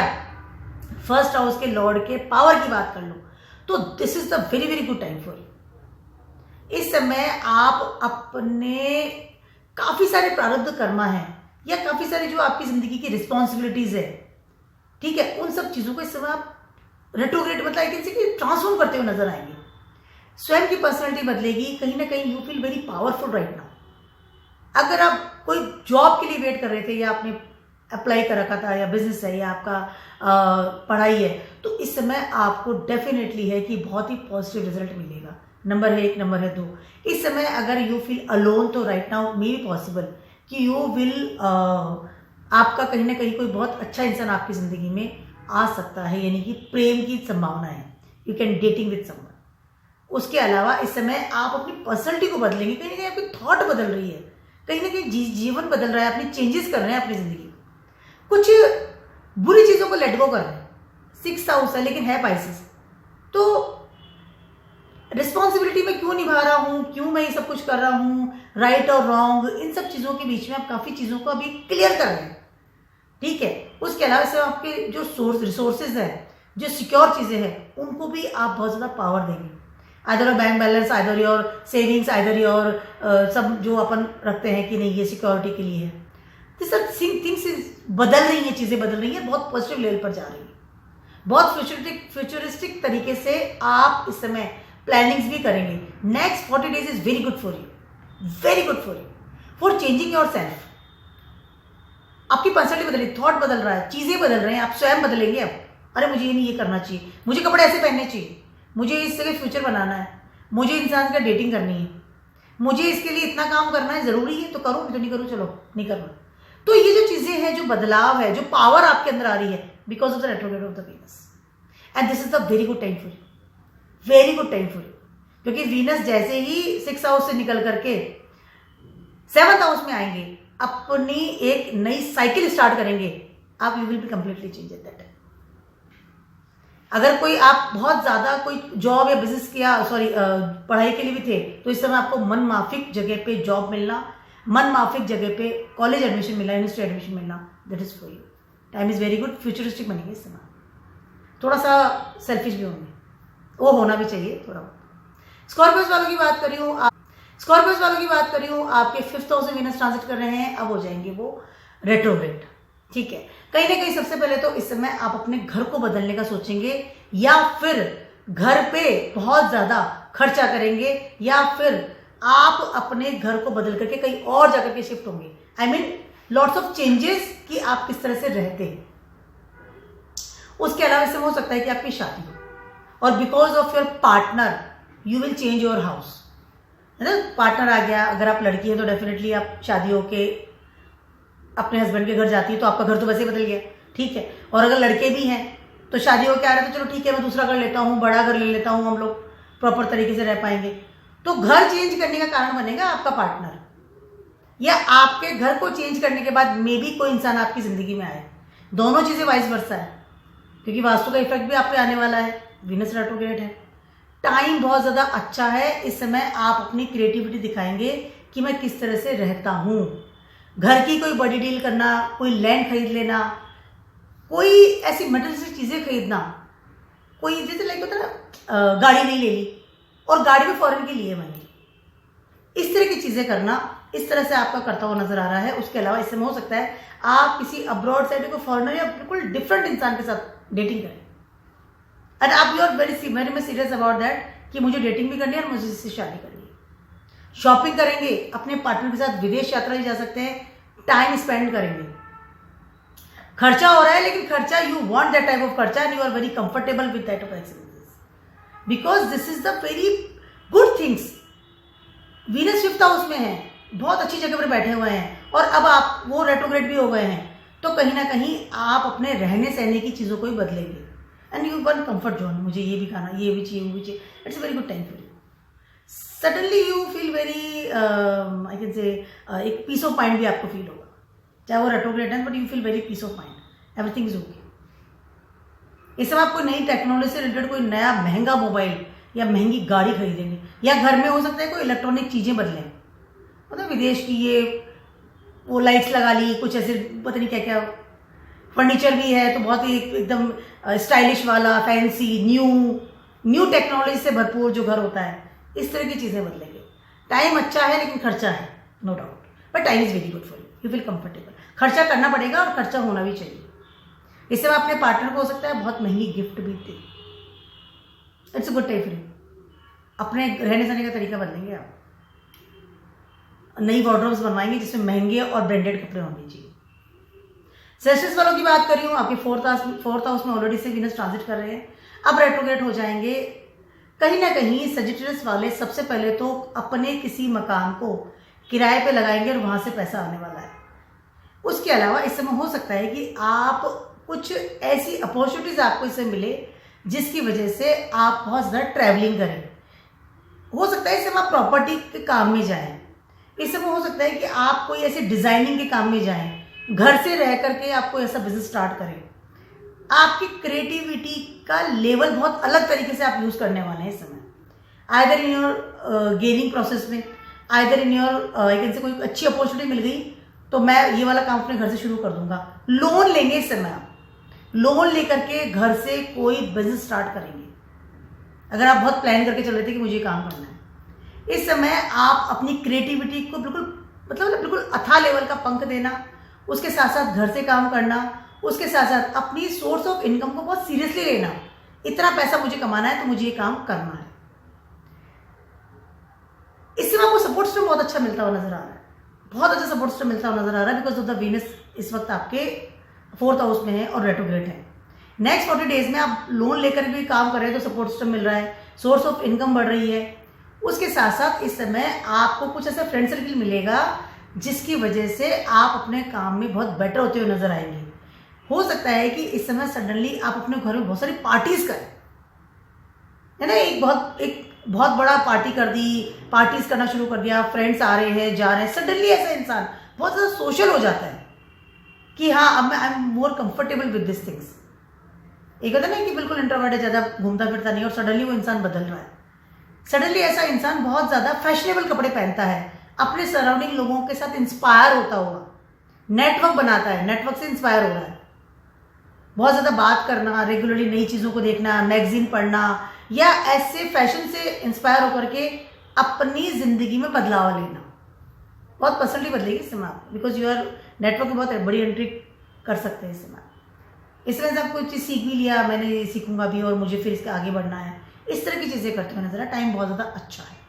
S1: फर्स्ट हाउस के लॉर्ड के पावर की बात कर लूं, तो this is the very very good time for you. इस समय आप अपने काफी सारे प्रारब्ध कर्मा हैं या काफी सारी जो आपकी जिंदगी की रिस्पॉन्सिबिलिटीज है, ठीक है, उन सब चीजों को इस समय आप रेट्रोग्रेड मतलब कि ट्रांसफॉर्म करते हुए नजर आएंगे। स्वयं की पर्सनैलिटी बदलेगी, कहीं ना कहीं you feel very powerful right now. अगर आप कोई जॉब के लिए वेट कर रहे थे या आपने अप्लाई कर रखा था या बिजनेस है या आपका पढ़ाई है, तो इस समय आपको डेफिनेटली है कि बहुत ही पॉजिटिव रिजल्ट मिलेगा। नंबर है 1, नंबर है 2। इस समय अगर यू फील अलोन, तो right now may be possible कि यू विल आपका कहीं ना कहीं कोई बहुत अच्छा इंसान आपकी जिंदगी में आ सकता है, यानी कि प्रेम की संभावना है, you can dating with someone. उसके अलावा इस समय आप अपनी पर्सनैलिटी को बदलेंगे, कहीं ना कहीं आपकी थॉट बदल रही है, कहीं ना कहीं जीवन बदल रहा है, अपनी चेंजेस कर रहे हैं अपनी जिंदगी। कुछ बुरी चीजों को लेट गो कर रहे हैं। 6th हाउस है लेकिन है पाइसेस, तो रिस्पॉन्सिबिलिटी में क्यों निभा रहा हूं, क्यों मैं ये सब कुछ कर रहा हूं, राइट और रॉन्ग, इन सब चीजों के बीच में आप काफी चीजों को अभी क्लियर कर रहे हैं, ठीक है। उसके अलावा इसमें आपके जो रिसोर्सेज है, जो सिक्योर चीजें हैं, उनको भी आप बहुत ज्यादा पावर देंगे। Either your bank balance, either your savings, either your सब जो अपन रखते हैं कि नहीं ये सिक्योरिटी के लिए है, तो सब थिंग्स बदल रही हैं, चीजें बदल रही हैं, बहुत पॉजिटिव लेवल पर जा रही है। बहुत फ्यूचरिस्टिक तरीके से आप इस समय प्लानिंग्स भी करेंगे। Next 40 days is very good for you, very good for you, for changing your self. आपकी पर्सनैलिटी बदल रही, थॉट बदल रहा है, चीजें बदल रहे हैं, आप स्वयं बदलेंगे। अब अरे मुझे ये नहीं ये करना चाहिए, मुझे कपड़े ऐसे पहनने चाहिए, मुझे इस जगह फ्यूचर बनाना है, मुझे इंसान का डेटिंग करनी है, मुझे इसके लिए इतना काम करना है, जरूरी है तो करूँ, तो नहीं करूँ, चलो नहीं करना। तो ये जो चीजें हैं, जो बदलाव है, जो पावर आपके अंदर आ रही है, because of the retrograde of the Venus, and this is the very good time for you, very good time for you. क्योंकि वीनस जैसे ही 6th हाउस से निकल करके 7th हाउस में आएंगे, अपनी एक नई साइकिल स्टार्ट करेंगे, आप you will be completely change at that time. अगर कोई आप बहुत ज्यादा कोई जॉब या बिजनेस किया, सॉरी पढ़ाई के लिए भी थे, तो इस समय आपको मन माफिक जगह पे जॉब मिलना, मन माफिक जगह पे कॉलेज एडमिशन मिलना, यूनिवर्सिटी एडमिशन मिलना, that is for you. Time is very good, futuristic बनेंगे इस समय, थोड़ा सा सेल्फिश भी होंगे, वो होना भी चाहिए थोड़ा। स्कॉर्पियोस वालों की बात करी हूँ, स्कॉर्पियोस वालों की बात करी हूँ, आपके 5th हाउस में वीनस ट्रांजिट कर रहे हैं, अब हो जाएंगे वो रेट्रोग्रेड, ठीक है। कहीं ना कहीं सबसे पहले तो इस समय आप अपने घर को बदलने का सोचेंगे, या फिर घर पे बहुत ज्यादा खर्चा करेंगे, या फिर आप अपने घर को बदल करके कहीं और जाकर के शिफ्ट होंगे। I mean lots of changes कि आप किस तरह से रहते हैं। उसके अलावा इसमें हो सकता है कि आपकी शादी हो, और because of your partner you will change your house, है ना। पार्टनर आ गया, अगर आप लड़की हैं तो डेफिनेटली आप शादी होके अपने हस्बैंड के घर जाती है, तो आपका घर तो वैसे ही बदल गया, ठीक है। और अगर लड़के भी हैं तो शादी होके आ रहे तो चलो ठीक है, मैं दूसरा घर लेता हूँ, बड़ा घर ले लेता हूँ, हम लोग प्रॉपर तरीके से रह पाएंगे। तो घर चेंज करने का कारण बनेगा आपका पार्टनर, या आपके घर को चेंज करने के बाद मे बी कोई इंसान आपकी जिंदगी में आए। दोनों चीजें वाइस वर्सा है, क्योंकि वास्तु का इफेक्ट भी आप पे आने वाला है, वीनस रेट्रोग्रेड है। टाइम बहुत ज्यादा अच्छा है, इस समय आप अपनी क्रिएटिविटी दिखाएंगे कि मैं किस तरह से रहता हूं। घर की कोई बड़ी डील करना, कोई लैंड खरीद लेना, कोई ऐसी मटेरियलिस्टिक चीजें खरीदना, कोई जैसे लाइक होता है ना, गाड़ी नहीं ले ली, और गाड़ी भी फॉरेन की लिए मैंने, इस तरह की चीज़ें करना, इस तरह से आपका करता हुआ नजर आ रहा है। उसके अलावा इसमें हो सकता है आप किसी अब्रॉड साइड को फॉरेनर या बिल्कुल डिफरेंट इंसान के साथ डेटिंग करें, एंड आप you are very much serious about that कि मुझे डेटिंग भी करनी है और मुझे इससे शादी करनी है। शॉपिंग करेंगे, अपने पार्टनर के साथ विदेश यात्रा भी जा सकते हैं, टाइम स्पेंड करेंगे। खर्चा हो रहा है, लेकिन खर्चा you want that type of खर्चा and you are very comfortable with that of experiences, because this is the very good things. Venus fifth house में है, बहुत अच्छी जगह पर बैठे हुए हैं, और अब आप वो रेट्रोग्रेड भी हो गए हैं, तो कहीं ना कहीं आप अपने रहने सहने की चीज़ों को ही बदलेंगे and you one comfort zone. मुझे ये भी खाना, ये भी चाहिए, वो भी चाहिए। It's a very good time for you. Suddenly you feel very I can से एक पीस ऑफ माइंड भी आपको फील होगा, चाहे वो रेट्रोग्रेड है, but you feel very peace of mind, everything is okay. इस समय आप कोई नई टेक्नोलॉजी से रिलेटेड कोई नया महंगा मोबाइल या महंगी गाड़ी खरीदेंगे, या घर में हो सकता है कोई इलेक्ट्रॉनिक चीज़ें बदलें, मतलब विदेश की ये वो लाइट्स लगा ली, कुछ ऐसे पता नहीं क्या क्या फर्नीचर भी है, तो बहुत ही एकदम स्टाइलिश वाला, फैंसी, न्यू टेक्नोलॉजी से भरपूर जो घर होता है, इस तरह की चीज़ें बदलेंगे। टाइम अच्छा है, लेकिन खर्चा है, no doubt, but time is very good for you feel comfortable. खर्चा करना पड़ेगा और खर्चा होना भी चाहिए। इससे अपने पार्टनर को हो सकता है बहुत महंगी गिफ्ट भी दे। It's a good time for you. अपने रहने सहने का तरीका बदलेंगे आप, नई वार्डरोब्स बनवाएंगे जिसमें महंगे और ब्रांडेड कपड़े होने चाहिए। सेल्सियस वालों की बात कर रही हूँ, आपके फोर्थ हाउस में ऑलरेडी से वीनस ट्रांजिट कर रहे हैं, अब रेट्रोग्रेड हो जाएंगे। कहीं ना कहीं सजिटेरियस वाले सबसे पहले तो अपने किसी मकान को किराए पे लगाएंगे और वहां से पैसा आने वाला है। उसके अलावा इस समय हो सकता है कि आप कुछ ऐसी अपॉर्चुनिटीज आपको इससे मिले जिसकी वजह से आप बहुत ज़्यादा ट्रैवलिंग करें। हो सकता है इस समय आप प्रॉपर्टी के काम में जाएं, इस समय हो सकता है कि आप कोई ऐसे डिजाइनिंग के काम में जाएं, घर से रह करके आप कोई ऐसा बिजनेस स्टार्ट करें। आपकी क्रिएटिविटी का लेवल बहुत अलग तरीके से आप यूज करने वाले हैं इस समय, either in your gaining process में, either in your I can say कोई अच्छी अपॉर्चुनिटी मिल गई तो मैं ये वाला काम अपने घर से शुरू कर दूंगा। लोन लेंगे इस समय, आप लोन लेकर के घर से कोई बिजनेस स्टार्ट करेंगे। अगर आप बहुत प्लान करके चल रहे थे कि मुझे काम करना है, इस समय आप अपनी क्रिएटिविटी को बिल्कुल अथाह लेवल का पंख देना, उसके साथ साथ घर से काम करना, उसके साथ साथ अपनी सोर्स ऑफ इनकम को बहुत सीरियसली लेना। इतना पैसा मुझे कमाना है तो मुझे ये काम करना है। इस समय आपको सपोर्ट सिस्टम बहुत अच्छा मिलता हुआ नजर आ रहा है, बहुत अच्छा सपोर्ट सिस्टम मिलता हुआ नजर आ रहा है, बिकॉज ऑफ द वीनस इस वक्त आपके फोर्थ हाउस में है और रेट्रोग्रेड है। नेक्स्ट 40 डेज में आप लोन लेकर भी काम कर रहे हैं तो सपोर्ट सिस्टम मिल रहा है, सोर्स ऑफ इनकम बढ़ रही है। उसके साथ साथ इस समय आपको कुछ ऐसा फ्रेंड सर्किल मिलेगा जिसकी वजह से आप अपने काम में बहुत बेटर होते हुए नजर आएंगे। हो सकता है कि इस समय सडनली आप अपने घर में बहुत सारी पार्टीज करें, है ना, एक बहुत बड़ा पार्टी कर दी, पार्टीज करना शुरू कर दिया, फ्रेंड्स आ रहे हैं जा रहे हैं। सडनली ऐसा इंसान बहुत ज़्यादा सोशल हो जाता है कि हाँ अब मैं I am more comfortable with this things. एक होता नहीं कि बिल्कुल इंट्रोवर्ट है, ज़्यादा घूमता फिरता नहीं, और सडनली वो इंसान बदल रहा है। सडनली ऐसा इंसान बहुत ज़्यादा फैशनेबल कपड़े पहनता है, अपने सराउंडिंग लोगों के साथ इंस्पायर होता हुआ, नेटवर्क बनाता है, नेटवर्क से इंस्पायर हो रहा है। बहुत ज़्यादा बात करना, रेगुलरली नई चीज़ों को देखना, मैगजीन पढ़ना, या ऐसे फैशन से इंस्पायर होकर के अपनी ज़िंदगी में बदलाव लेना, बहुत पर्सनली बदलेगी इस समय आप, बिकॉज यू आर नेटवर्क में बहुत बड़ी एंट्री कर सकते हैं इस समय। इस तरह से आप कोई चीज़ सीख भी लिया, मैंने ये सीखूंगा भी और मुझे फिर इसके आगे बढ़ना है, इस तरह की चीज़ें करते हुए नजर आ, टाइम बहुत ज़्यादा अच्छा है।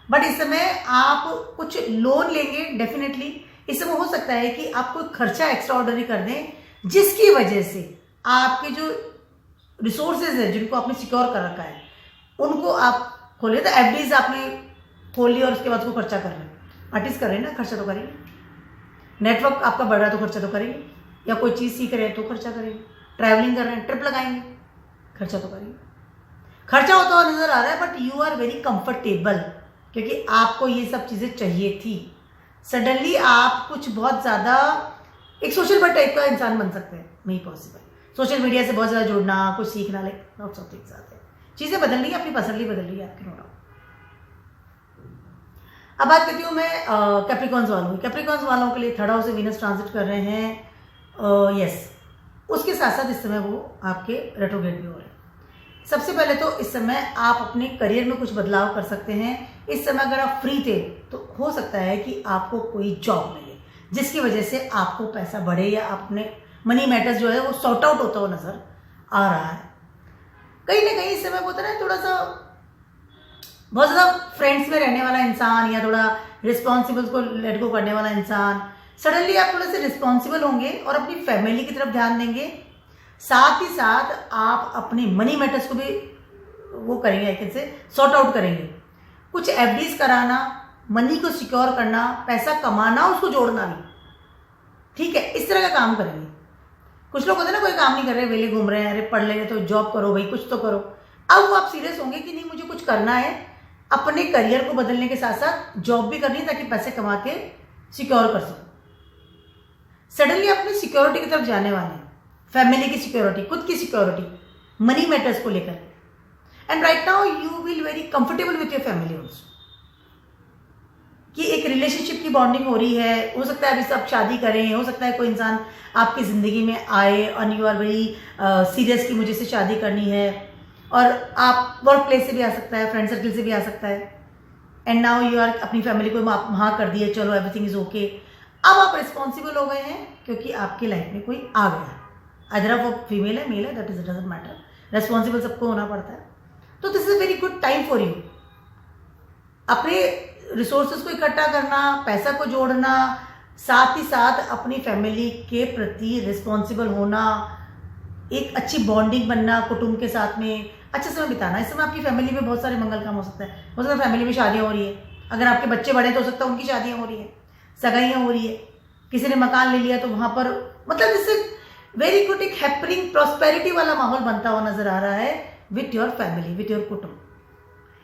S1: बट इस समय आप कुछ लोन लेंगे डेफिनेटली। इस समय हो सकता है कि आप कोई खर्चा एक्स्ट्रा ऑर्डनरी कर दें जिसकी वजह से आपके जो रिसोर्सेज है जिनको आपने सिक्योर कर रखा है उनको आप खोले। तो एफडीज आपने खोल लिया और उसके बाद उसको खर्चा कर रहे हैं, पार्टीज कर रहे हैं ना, खर्चा तो करेंगे। नेटवर्क आपका बढ़ रहा है तो खर्चा तो करेंगे, या कोई चीज़ सीख रहे हैं तो खर्चा करेंगे, ट्रैवलिंग कर रहे हैं, ट्रिप लगाएंगे, खर्चा तो करेंगे। खर्चा होता हुआ नजर आ रहा है, but you are very comfortable क्योंकि आपको ये सब चीज़ें चाहिए थी। सडनली आप कुछ बहुत ज़्यादा एक सोशल बर्ड टाइप का इंसान बन सकते हैं, नहीं पॉसिबल। सोशल मीडिया से बहुत ज़्यादा जुड़ना, कुछ सीखना, लाइक लॉट्स ऑफ थिंग्स आते हैं, चीज़ें बदल रही है, अपनी पर्सनली बदल रही है आपकी, नो डाउट। अब बात करती हूँ मैं कैप्रिकॉर्न्स वालों की। कैप्रिकॉर्न्स वालों के लिए थर्ड हाउस से वीनस ट्रांजिट कर रहे हैं, यस। उसके साथ साथ इस समय वो आपके रेट्रोग्रेड भी हो रहे हैं। सबसे पहले तो इस समय आप अपने करियर में कुछ बदलाव कर सकते हैं। इस समय अगर आप फ्री थे तो हो सकता है कि आपको कोई जॉब मिले जिसकी वजह से आपको पैसा बढ़े या अपने मनी मैटर्स जो है वो सॉर्ट आउट होता हुआ नजर आ रहा है। कहीं ना कहीं इस समय होता है थोड़ा सा बहुत ज़्यादा फ्रेंड्स में रहने वाला इंसान या थोड़ा रिस्पॉन्सिबल को लेट गो करने वाला इंसान, सडनली आप थोड़े से रिस्पॉन्सिबल होंगे और अपनी फैमिली की तरफ ध्यान देंगे। साथ ही साथ आप अपनी मनी मैटर्स को भी वो करेंगे, आई कैन से सॉर्ट आउट करेंगे। कुछ एफडीज कराना, मनी को सिक्योर करना, पैसा कमाना, उसको जोड़ना भी, ठीक है, इस तरह का काम करेंगे। कुछ लोग होते हैं ना कोई काम नहीं कर रहे, वेले घूम रहे हैं, अरे पढ़ ले तो जॉब करो भाई, कुछ तो करो। अब वो आप सीरियस होंगे कि नहीं मुझे कुछ करना है, अपने करियर को बदलने के साथ साथ जॉब भी करनी है ताकि पैसे कमा के सिक्योर कर सकूं। सडनली अपनी सिक्योरिटी की तरफ जाने वाले हैं, फैमिली की सिक्योरिटी, खुद की सिक्योरिटी, मनी मैटर्स को लेकर। And right now you will very comfortable with your family also, कि एक रिलेशनशिप की बॉन्डिंग हो रही है। हो सकता है अभी सब शादी करें, हो सकता है कोई इंसान आपकी ज़िंदगी में आए और यू आर वेरी सीरियस कि मुझे से शादी करनी है, और आप वर्क प्लेस से भी आ सकता है, फ्रेंड सर्कल से भी आ सकता है। एंड नाउ यू आर अपनी फैमिली को वहाँ कर दिए, चलो एवरीथिंग इज ओके। अब आप रिस्पॉन्सिबल हो गए हैं क्योंकि आपकी लाइफ में कोई आ गया है। अदर वो फीमेल है, मेल है, that is doesn't matter, responsible सबको होना पड़ता है। तो this is a very good time for you. अपने रिसोर्सेज को इकट्ठा करना, पैसा को जोड़ना, साथ ही साथ अपनी फैमिली के प्रति रिस्पॉन्सिबल होना, एक अच्छी बॉन्डिंग बनना, कुटुंब के साथ में अच्छा समय बिताना। इस समय आपकी फैमिली में बहुत सारे मंगल काम हो सकता है। हो सकता है फैमिली में शादियाँ हो रही है, अगर आपके बच्चे बड़े हैं तो हो सकता है उनकी शादियाँ हो रही है, सगाइयाँ हो रही है, किसी ने मकान ले लिया तो वहाँ पर मतलब इससे वेरी गुड एक हैपनिंग प्रॉस्पेरिटी वाला माहौल बनता हुआ नजर आ रहा है with your family, with your कुटुंब।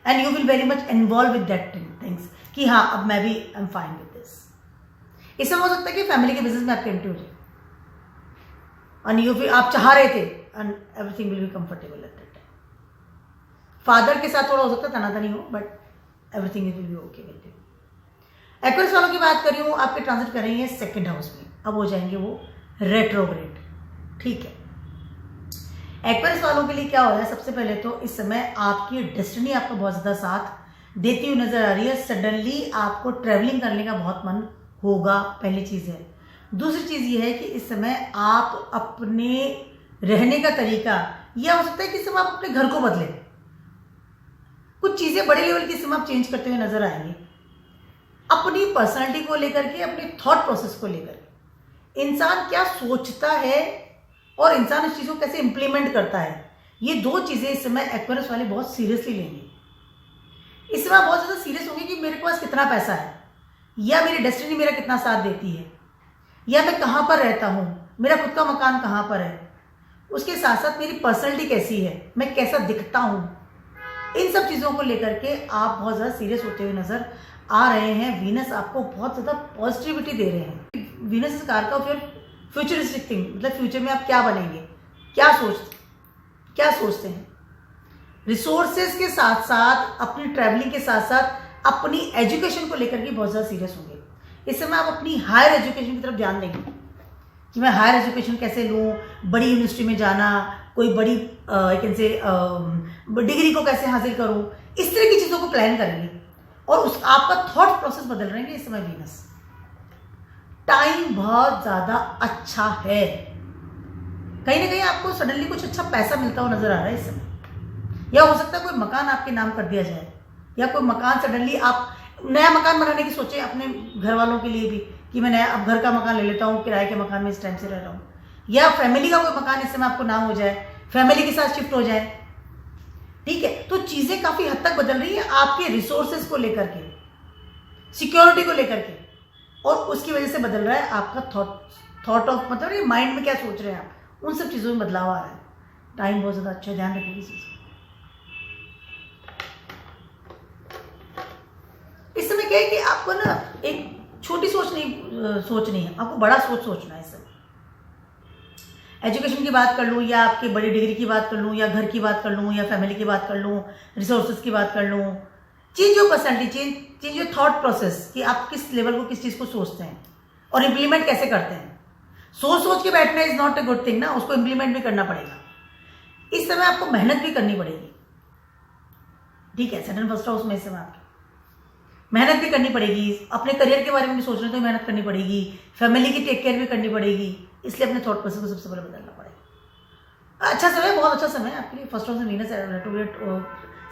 S1: And you will very much involve with that things कि हाँ अब मैं भी I am fine with this. इसमें हो सकता है कि फैमिली के बिजनेस में आपके एंट्री हो जाए और यू फिर आप चाह रहे थे and everything will be comfortable at that time. Father के साथ थोड़ा हो सकता है तनातनी हो, but everything will be okay with you. Aquarius वालों की बात कर रही हूँ, आपके ट्रांजिट कर रही है सेकंड हाउस में, अब हो जाएंगे वो रेट्रोग्रेड, ठीक है। एक्वेरियस वालों के लिए क्या हो रहा है, सबसे पहले तो इस समय आपकी डेस्टिनी आपको बहुत ज़्यादा साथ देती हुई नजर आ रही है। सडनली आपको ट्रैवलिंग करने का बहुत मन होगा, पहली चीज़ है। दूसरी चीज़ ये है कि इस समय आप अपने रहने का तरीका, या हो सकता है कि इस समय आप अपने घर को बदलें, कुछ चीज़ें बड़े लेवल की इस समय आप चेंज करते हुए नजर आएंगे। अपनी पर्सनैलिटी को लेकर के, अपने थॉट प्रोसेस को लेकर के, इंसान क्या सोचता है और इंसान इस चीज़ को कैसे इंप्लीमेंट करता है, ये दो चीज़ें इस समय एक्वेरियस वाले बहुत सीरियसली लेंगे। इस समय बहुत ज़्यादा सीरियस होंगे कि मेरे पास कितना पैसा है, या मेरी डेस्टिनी मेरा कितना साथ देती है, या मैं कहाँ पर रहता हूँ, मेरा खुद का मकान कहाँ पर है, उसके साथ साथ मेरी पर्सनैलिटी कैसी है, मैं कैसा दिखता हूँ। इन सब चीज़ों को लेकर के आप बहुत ज़्यादा सीरियस होते हुए नजर आ रहे हैं। वीनस आपको बहुत ज़्यादा पॉजिटिविटी दे रहे हैं। वीनस इस कार का फिर फ्यूचरिस्टिक थिंग, मतलब फ्यूचर में आप क्या बनेंगे, क्या सोचते हैं। रिसोर्सेज के साथ साथ, अपनी ट्रैवलिंग के साथ साथ अपनी एजुकेशन को लेकर के बहुत ज़्यादा सीरियस होंगे। इस समय आप अपनी हायर एजुकेशन की तरफ ध्यान देंगे कि मैं हायर एजुकेशन कैसे लूँ, बड़ी यूनिवर्सिटी में जाना, कोई बड़ी कैन से डिग्री को कैसे हासिल करूँ, इस तरह की चीज़ों को प्लान करेंगे। और उस आपका थॉट प्रोसेस बदल रहे हैं इस समय। वीनस टाइम बहुत ज़्यादा अच्छा है, कहीं ना कहीं आपको सडनली कुछ अच्छा पैसा मिलता हुआ नजर आ रहा है इस समय, या हो सकता है कोई मकान आपके नाम कर दिया जाए, या कोई मकान सडनली आप नया मकान बनाने की सोचें अपने घर वालों के लिए भी कि मैं नया अब घर का मकान ले लेता हूँ, किराए के मकान में इस टाइम से रह रहा हूँ, या फैमिली का कोई मकान इस समय आपको नाम हो जाए, फैमिली के साथ शिफ्ट हो जाए, ठीक है। तो चीज़ें काफ़ी हद तक बदल रही है आपके रिसोर्सेज को लेकर के, सिक्योरिटी को लेकर के, और उसकी वजह से बदल रहा है आपका थॉट ऑफ, मतलब ये माइंड में क्या सोच रहे हैं आप, उन सब चीज़ों में बदलाव आ रहा है। टाइम बहुत ज़्यादा अच्छा, ध्यान रखिए इस चीज़। इस समय क्या है कि आपको ना एक छोटी सोच नहीं सोचनी है, आपको बड़ा सोचना है इस समय। एजुकेशन की बात कर लूँ, या आपकी बड़ी डिग्री की बात कर लूँ, या घर की बात कर लूँ, या फैमिली की बात कर लूँ, रिसोर्सेज की बात कर लूँ। Change your personality, change your thought process कि आप किस लेवल को, किस चीज़ को सोचते हैं और इम्प्लीमेंट कैसे करते हैं। सोच के बैठना is not a good thing ना, उसको इम्प्लीमेंट भी करना पड़ेगा। इस समय आपको मेहनत भी करनी पड़ेगी, ठीक है। सैटर्न फर्स्ट हाउस में इस समय आपकी मेहनत भी करनी पड़ेगी, अपने करियर के बारे में भी सोच रहे हो तो मेहनत करनी पड़ेगी, फैमिली की टेक केयर भी करनी पड़ेगी, इसलिए अपने थॉट प्रोसेस को सबसे पहले बदलना पड़ेगा। अच्छा समय, बहुत अच्छा समय है आपके लिए। फर्स्ट हाउस में वीनस रेट्रोग्रेड,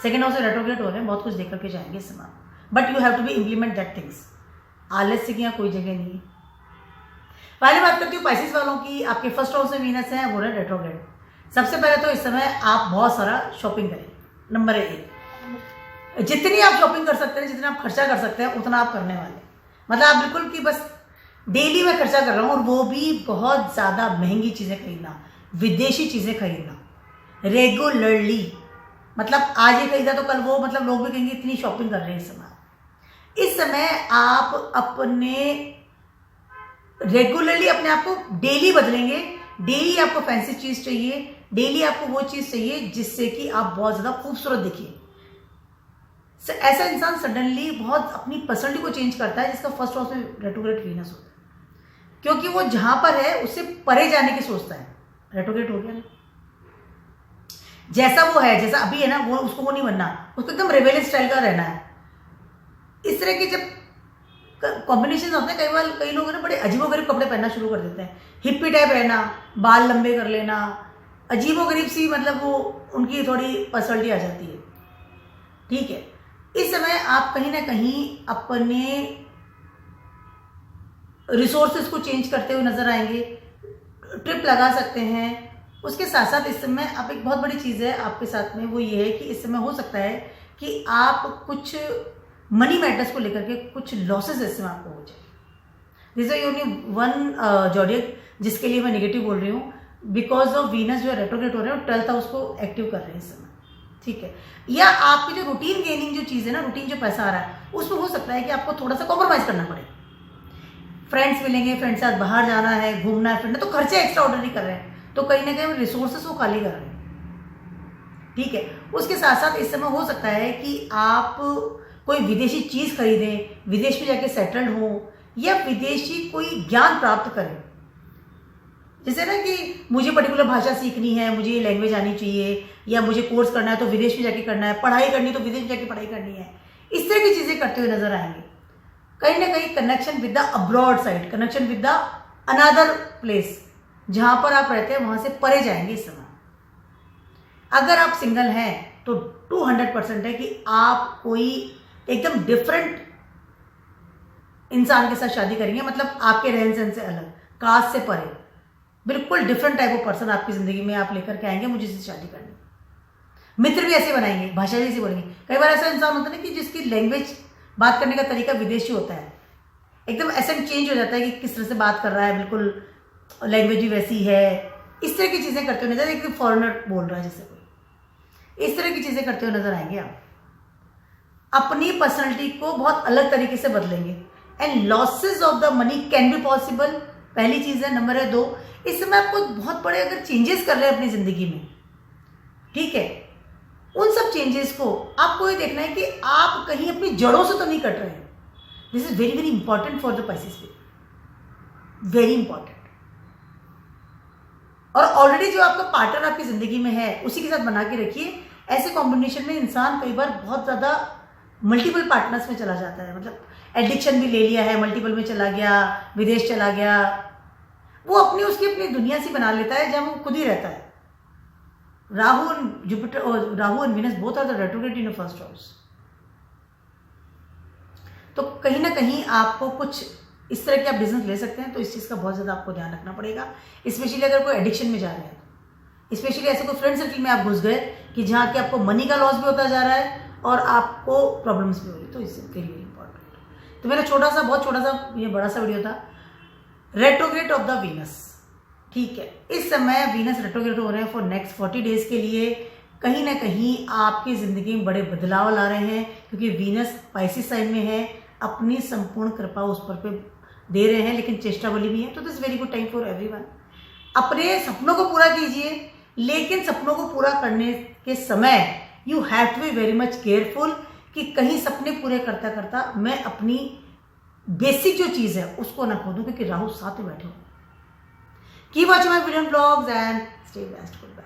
S1: सेकंड हाउस में रेट्रोग्रेड हो रहे हैं, बहुत कुछ देख करके जाएंगे इस समय, but you have to be implement that things. आलस्य की यहाँ कोई जगह नहीं है। पहले बात करती हूँ पाइसेस वालों की। आपके फर्स्ट हाउस में वीनस है, वो रहे रेट्रोग्रेड। सबसे पहले तो इस समय आप बहुत सारा शॉपिंग करें। नंबर 1, जितनी आप शॉपिंग कर सकते हैं, जितना आप खर्चा कर सकते हैं, उतना आप करने वाले। मतलब आप बिल्कुल कि बस डेली में खर्चा कर रहा हूँ, और वो भी बहुत ज़्यादा महंगी चीज़ें खरीदना, विदेशी चीज़ें खरीदना रेगुलरली। मतलब आज ये खरीदा तो कल वो, मतलब लोग भी कहेंगे इतनी शॉपिंग कर रहे हैं इस समय। इस समय आप अपने रेगुलरली अपने आप को डेली बदलेंगे। डेली आपको फैंसी चीज़ चाहिए, डेली आपको वो चीज़ चाहिए जिससे कि आप बहुत ज़्यादा खूबसूरत दिखिए। ऐसा इंसान सडनली बहुत अपनी पर्सनैलिटी को चेंज करता है जिसका फर्स्ट हाउस में रेट्रोग्रेड वीनस होता है, क्योंकि वो जहां पर है उससे परे जाने की सोचता है। रेट्रोग्रेड हो गया ना, जैसा वो है, जैसा अभी है ना, वो उसको वो नहीं बनना, उसको एकदम रेबेलियन स्टाइल का रहना है। इस तरह के जब कॉम्बिनेशन होते हैं, कई लोग ना बड़े अजीबोगरीब कपड़े पहनना शुरू कर देते हैं। हिप्पी टाइप रहना, बाल लंबे कर लेना, अजीबोगरीब सी, मतलब वो उनकी थोड़ी पर्सनैलिटी आ जाती है, ठीक है। इस समय आप कहीं ना कहीं अपने रिसोर्सेज को चेंज करते हुए नजर आएंगे, ट्रिप लगा सकते हैं। उसके साथ साथ इस समय आप, एक बहुत बड़ी चीज़ है आपके साथ में, वो ये है कि इस समय हो सकता है कि आप कुछ मनी मैटर्स को लेकर के कुछ लॉसेस इस समय आपको हो जाए। This is only one zodiac जिसके लिए मैं नेगेटिव बोल रही हूँ, बिकॉज ऑफ वीनस जो रेट्रोग्रेड हो रहे हैं, 12th हाउस को एक्टिव कर रहे हैं इस समय, ठीक है। या आपकी जो रूटीन गेनिंग जो चीज़ है ना, रूटीन जो पैसा आ रहा है, उसमें हो सकता है कि आपको थोड़ा सा कॉम्प्रोमाइज करना पड़े। फ्रेंड्स मिलेंगे, फ्रेंड्स के साथ बाहर जाना है, घूमना है, फिरना, तो खर्चे एक्स्ट्रा ऑर्डनरी कर रहे हैं, तो कहीं ना कहीं रिसोर्सेस को खाली कर रहे हैं, ठीक है। उसके साथ साथ इस समय हो सकता है कि आप कोई विदेशी चीज़ खरीदें, विदेश में जाके सेटल्ड हो, या विदेशी कोई ज्ञान प्राप्त करें। जैसे ना कि मुझे पर्टिकुलर भाषा सीखनी है, मुझे ये लैंग्वेज आनी चाहिए, या मुझे कोर्स करना है तो विदेश में जाके करना है, पढ़ाई करनी तो विदेश में जाके पढ़ाई करनी है। इस तरह की चीज़ें करते हुए नजर आएंगे। कहीं ना कहीं connection with the abroad side, connection with the another place, जहां पर आप रहते हैं वहां से परे जाएंगे इस समय। अगर आप सिंगल हैं तो 200% है कि आप कोई एकदम डिफरेंट इंसान के साथ शादी करेंगे। मतलब आपके रहन सहन से अलग, कास्ट से परे, बिल्कुल डिफरेंट टाइप ऑफ पर्सन आपकी जिंदगी में आप लेकर के आएंगे, मुझे इससे शादी करनी। मित्र भी ऐसे बनाएंगे, भाषा भी ऐसी बोलेंगे। कई बार ऐसा इंसान होता है ना कि जिसकी लैंग्वेज, बात करने का तरीका विदेशी होता है, एकदम एसेंट चेंज हो जाता है कि किस तरह से बात कर रहा है, बिल्कुल लैंग्वेज भी वैसी है। इस तरह की चीज़ें करते हुए नजर, एक फॉरेनर बोल रहा है जैसे कोई, इस तरह की चीज़ें करते हुए नजर आएंगे आप। अपनी पर्सनैलिटी को बहुत अलग तरीके से बदलेंगे। And losses of the money can be possible, पहली चीज़ है। नंबर है 2, इस समय आपको बहुत बड़े अगर चेंजेस कर रहे हैं अपनी जिंदगी में, ठीक है, उन सब चेंजेस को आपको ये देखना है कि आप कहीं अपनी जड़ों से तो नहीं कट रहे हैं। This is very very important for the Pisces, very important. और ऑलरेडी जो आपका पार्टनर आपकी जिंदगी में है उसी के साथ बना के रखिए। ऐसे कॉम्बिनेशन में इंसान कई बार बहुत ज्यादा मल्टीपल पार्टनर्स में चला जाता है, मतलब एडिक्शन भी ले लिया है, मल्टीपल में चला गया, विदेश चला गया, वो उसकी अपनी दुनिया सी बना लेता है जब वो खुद ही रहता है। राहु एंड जुपिटर, और Rahu and Venus both are the retrograde in first house. तो कहीं ना कहीं आपको कुछ इस तरह के आप डिसीजन ले सकते हैं, तो इस चीज़ का बहुत ज़्यादा आपको ध्यान रखना पड़ेगा। स्पेशली अगर कोई एडिक्शन में जा रहे हैं, स्पेशली ऐसे कोई फ्रेंड सर्कल में आप घुस गए कि जहाँ कि आपको मनी का लॉस भी होता जा रहा है और आपको प्रॉब्लम्स भी हो रही, तो इसके लिए इंपॉर्टेंट। तो मेरा छोटा सा, बहुत छोटा सा, ये बड़ा सा वीडियो था, रेट्रोग्रेड ऑफ द वीनस, ठीक है। इस समय वीनस रेट्रोग्रेड हो रहे हैं फॉर नेक्स्ट 40 डेज के लिए। कहीं ना कहीं आपकी ज़िंदगी में बड़े बदलाव ला रहे हैं, क्योंकि वीनस पाइसेस साइन में है, अपनी संपूर्ण कृपा उस पर पे दे रहे हैं, लेकिन चेष्टा बली भी है। तो this very good time for everyone. अपने सपनों को पूरा कीजिए, लेकिन सपनों को पूरा करने के समय you have to be very much careful कि कहीं सपने पूरे करता करता मैं अपनी बेसिक जो चीज़ है उसको ना खो दूं, क्योंकि राहु साथ में बैठे हो। Keep watching my video blogs and stay best. Good bye.